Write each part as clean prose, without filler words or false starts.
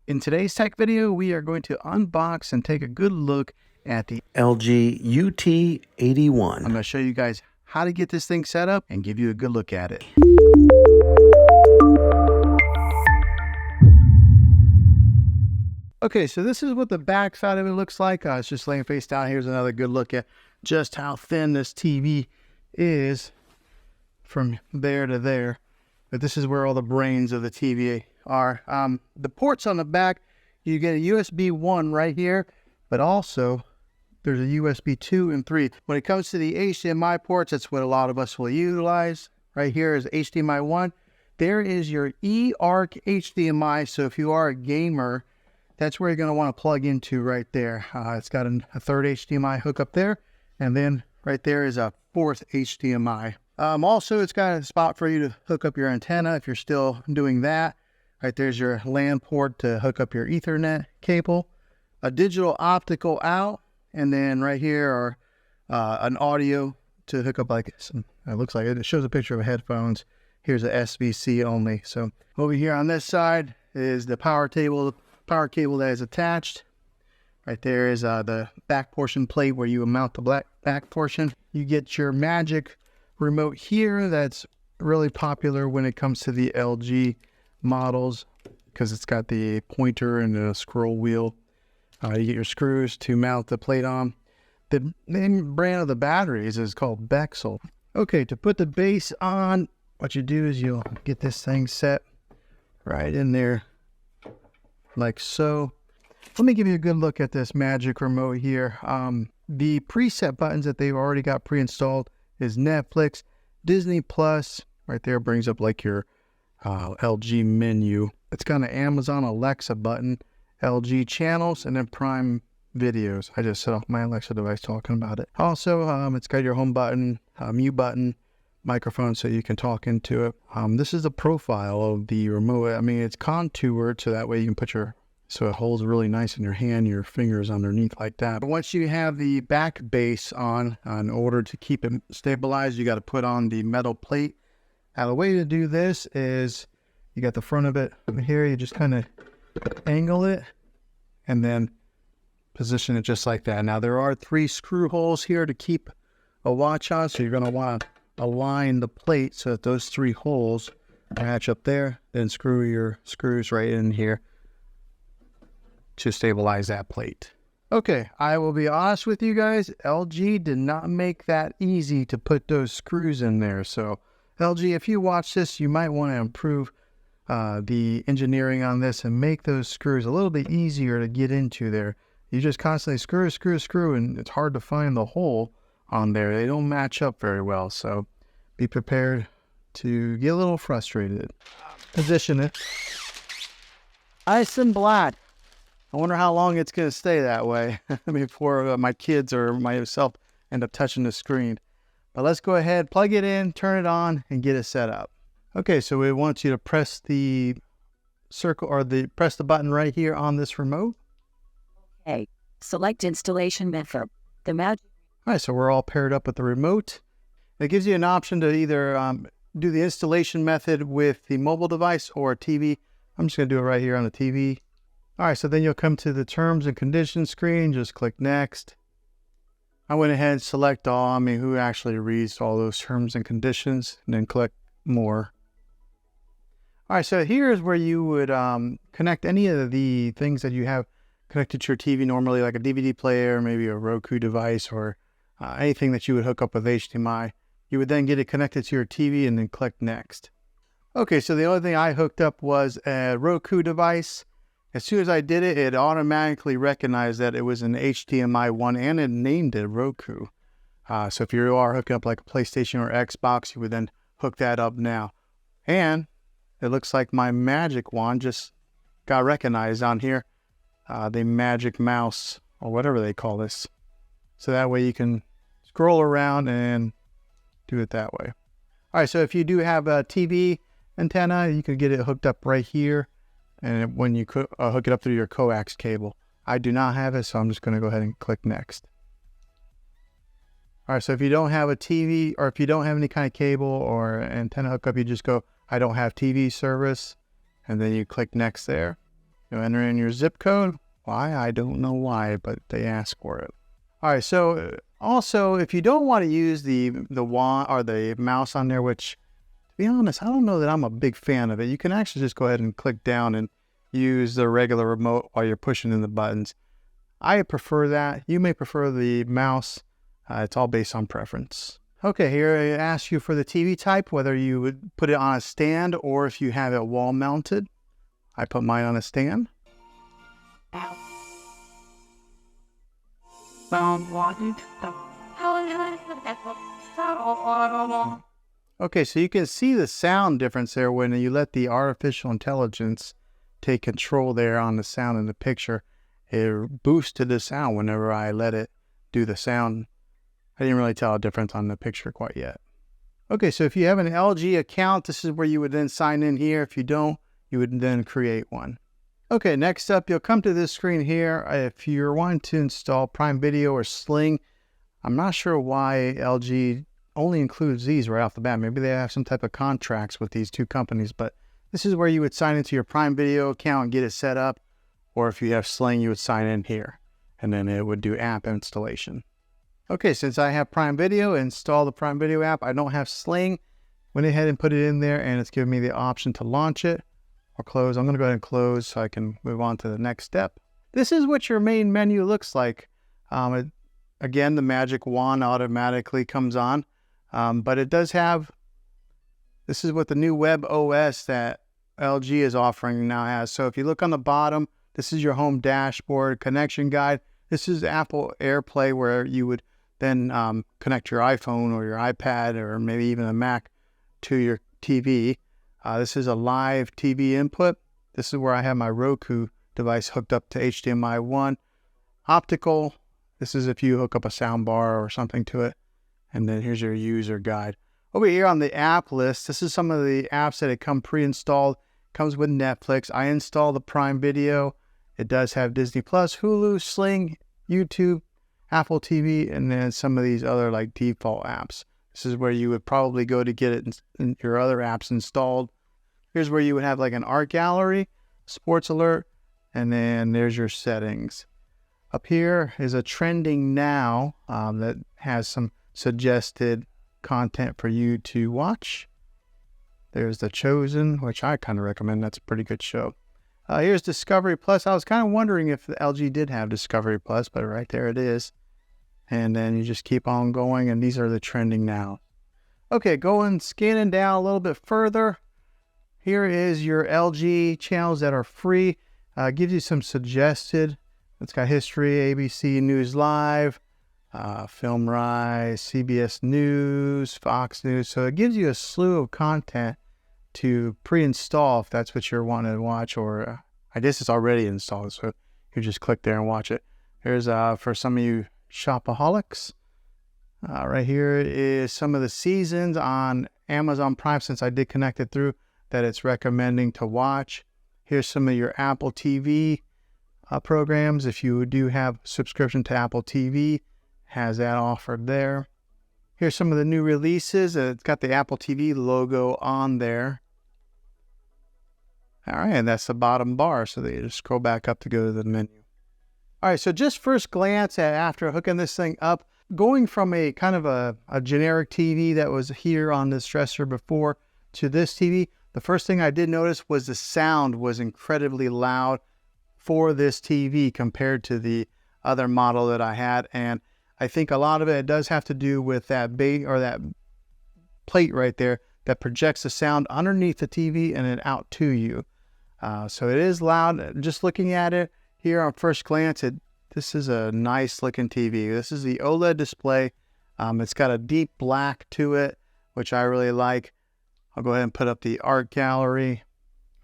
In today's tech video, we are going to unbox and take a good look at the LG UT81. I'm going to show you guys how to get this thing set up and give you a good look at it. Okay, so this is what the back side of it looks like. It's just laying face down. Here's another good look at just how thin this TV is from there to there. But this is where all the brains of the TV are. The ports on the back, you get a USB 1 right here, but also there's a USB 2 and 3. When it comes to the HDMI ports, that's what a lot of us will utilize. Right here is HDMI 1. There is your eARC HDMI. So if you are a gamer, that's where you're going to want to plug into right there. It's got a third HDMI hookup there, and then right there is a fourth HDMI. Also, it's got a spot for you to hook up your antenna if you're still doing that. Right there's your LAN port to hook up your Ethernet cable, a digital optical out, and then right here are an audio to hook up like some, it looks like it shows a picture of headphones. Here's a SBC only. So over here on this side is the power cable that is attached. Right there is the back portion plate where you mount the back portion. You get your Magic remote here. That's really popular when it comes to the LG models because it's got the pointer and the scroll wheel. You get your screws to mount the plate on. The name brand of the batteries is called Bexel. Okay, to put the base on, what you do is you'll get this thing set right in there like so. Let me give you a good look at this Magic remote here. The preset buttons that they've already got pre-installed is Netflix, Disney Plus. Right there brings up like your LG menu. It's got an Amazon Alexa button, LG channels, and then Prime videos. I just set off my Alexa device talking about it. Also, it's got your home button, mute button, microphone so you can talk into it. This is the profile of the remote. I mean, it's contoured so that way you can put so it holds really nice in your hand, your fingers underneath like that. But once you have the back base on, in order to keep it stabilized, you got to put on the metal plate. Now the way to do this is you got the front of it here, you just kind of angle it and then position it just like that. Now there are 3 screw holes here to keep a watch on, so you're going to want to align the plate so that those 3 holes match up there, then screw your screws right in here to stabilize that plate. Okay, I will be honest with you guys, LG did not make that easy to put those screws in there. So LG, if you watch this, you might want to improve the engineering on this and make those screws a little bit easier to get into there. You just constantly screw, and it's hard to find the hole on there. They don't match up very well, so be prepared to get a little frustrated. Position it. Ice and black. I wonder how long it's going to stay that way before my kids or myself end up touching the screen. But let's go ahead, plug it in, turn it on, and get it set up. Okay, so we want you to press the circle or press the button right here on this remote. Okay, select installation method. The Magic. All right, so we're all paired up with the remote. It gives you an option to either do the installation method with the mobile device or a TV. I'm just going to do it right here on the TV. All right, so then you'll come to the terms and conditions screen. Just click next. I went ahead and select all. I mean, who actually reads all those terms and conditions, and then click more. All right, so here's where you would connect any of the things that you have connected to your TV normally, like a DVD player, maybe a Roku device, or anything that you would hook up with HDMI. You would then get it connected to your TV and then click next. Okay, so the only thing I hooked up was a Roku device. As soon as I did it, it automatically recognized that it was an HDMI 1 and it named it Roku. So if you are hooking up like a PlayStation or Xbox, you would then hook that up now. And it looks like my Magic Wand just got recognized on here. The Magic Mouse or whatever they call this. So that way you can scroll around and do it that way. All right, so if you do have a TV antenna, you can get it hooked up right here. And when you hook it up through your coax cable. I do not have it, so I'm just going to go ahead and click next. All right, so if you don't have a TV or if you don't have any kind of cable or antenna hookup, you just go, I don't have TV service, and then you click next there. You enter in your zip code. Why? I don't know why, but they ask for it. All right, so also, if you don't want to use the wand or the mouse on there, which, to be honest, I don't know that I'm a big fan of it. You can actually just go ahead and click down and use the regular remote while you're pushing in the buttons. I prefer that. You may prefer the mouse. It's all based on preference. Okay, here it asks you for the TV type, whether you would put it on a stand or if you have it wall mounted. I put mine on a stand. Okay, so you can see the sound difference there when you let the artificial intelligence take control there on the sound in the picture. It boosted the sound whenever I let it do the sound. I didn't really tell a difference on the picture quite yet. Okay, so if you have an LG account, this is where you would then sign in here. If you don't, you would then create one. Okay, next up, you'll come to this screen here. If you're wanting to install Prime Video or Sling, I'm not sure why LG only includes these right off the bat. Maybe they have some type of contracts with these two companies, but this is where you would sign into your Prime Video account and get it set up. Or if you have Sling, you would sign in here, and then it would do app installation. Okay, since I have Prime Video, install the Prime Video app. I don't have Sling. Went ahead and put it in there, and it's giving me the option to launch it or close. I'm going to go ahead and close so I can move on to the next step. This is what your main menu looks like. Again, the magic wand automatically comes on, but it does have, this is what the new web OS that LG is offering now has. So if you look on the bottom, this is your home dashboard, connection guide. This is Apple AirPlay, where you would then connect your iPhone or your iPad or maybe even a Mac to your TV. This is a live TV input. This is where I have my Roku device hooked up to HDMI 1. Optical, this is if you hook up a sound bar or something to it. And then here's your user guide. Over here on the app list, this is some of the apps that come pre-installed. Comes with Netflix. I installed the Prime Video. It does have Disney Plus, Hulu, Sling, YouTube, Apple TV, and then some of these other like default apps. This is where you would probably go to get it in your other apps installed. Here's where you would have like an art gallery, sports alert, and then there's your settings. Up here is a trending now that has some suggested content for you to watch. There's The Chosen, which I kind of recommend. That's a pretty good show. Here's Discovery Plus. I was kind of wondering if the LG did have Discovery Plus, but right there it is. And then you just keep on going, and these are the trending now. Okay, scanning down a little bit further. Here is your LG channels that are free. Gives you some suggested. It's got history, ABC News Live, Film Rise, CBS News, Fox News. So it gives you a slew of content to pre-install if that's what you're wanting to watch, or I guess it's already installed, so you just click there and watch it. Here's for some of you shopaholics. Right here is some of the seasons on Amazon Prime, since I did connect it through, that it's recommending to watch. Here's some of your Apple TV programs. If you do have subscription to Apple TV, has that offered there. Here's some of the new releases. It's got the Apple TV logo on there. All right, and that's the bottom bar, so that you just scroll back up to go to the menu. All right, so just first glance at after hooking this thing up, going from a kind of a generic TV that was here on this dresser before to this TV, the first thing I did notice was the sound was incredibly loud for this TV compared to the other model that I had. And I think a lot of it does have to do with that that plate right there that projects the sound underneath the TV and then out to you. So it is loud. Just looking at it here on first glance, this is a nice looking TV. This is the OLED display. It's got a deep black to it, which I really like. I'll go ahead and put up the art gallery.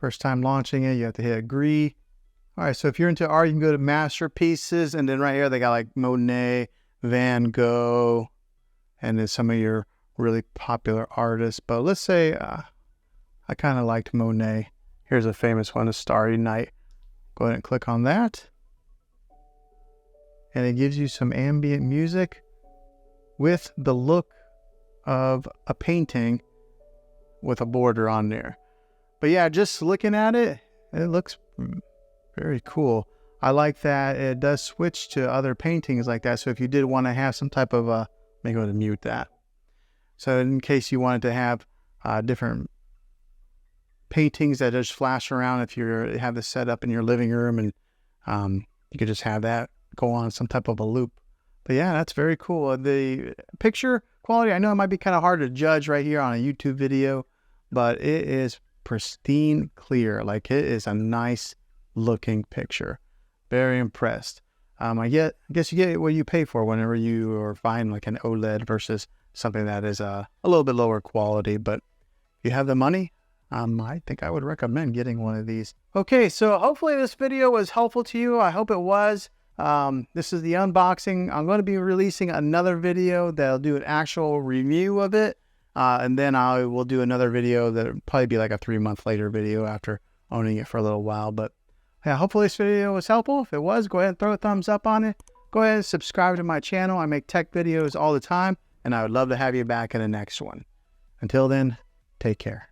First time launching it, you have to hit agree. All right, so if you're into art, you can go to masterpieces, and then right here they got like Monet, Van Gogh, and then some of your really popular artists. But let's say I kind of liked Monet. Here's a famous one, A Starry Night. Go ahead and click on that. And it gives you some ambient music with the look of a painting with a border on there. But yeah, just looking at it, it looks Very cool. I like that it does switch to other paintings like that. So if you did want to have some type of let me go ahead and mute that. So in case you wanted to have different paintings that just flash around, if you have this set up in your living room, and you could just have that go on some type of a loop. But yeah, that's very cool. The picture quality, I know it might be kind of hard to judge right here on a YouTube video, but it is pristine clear. Like, it is a nice looking picture. Very impressed. I guess you get what you pay for whenever you are buying like an OLED versus something that is a little bit lower quality. But if you have the money, I think I would recommend getting one of these. Okay, so hopefully this video was helpful to you. I hope it was. This is the unboxing. I'm going to be releasing another video that'll do an actual review of it. And then I will do another video that'll probably be like a 3-month later video after owning it for a little while. But yeah, hopefully this video was helpful. If it was, go ahead and throw a thumbs up on it. Go ahead and subscribe to my channel. I make tech videos all the time, and I would love to have you back in the next one. Until then, take care.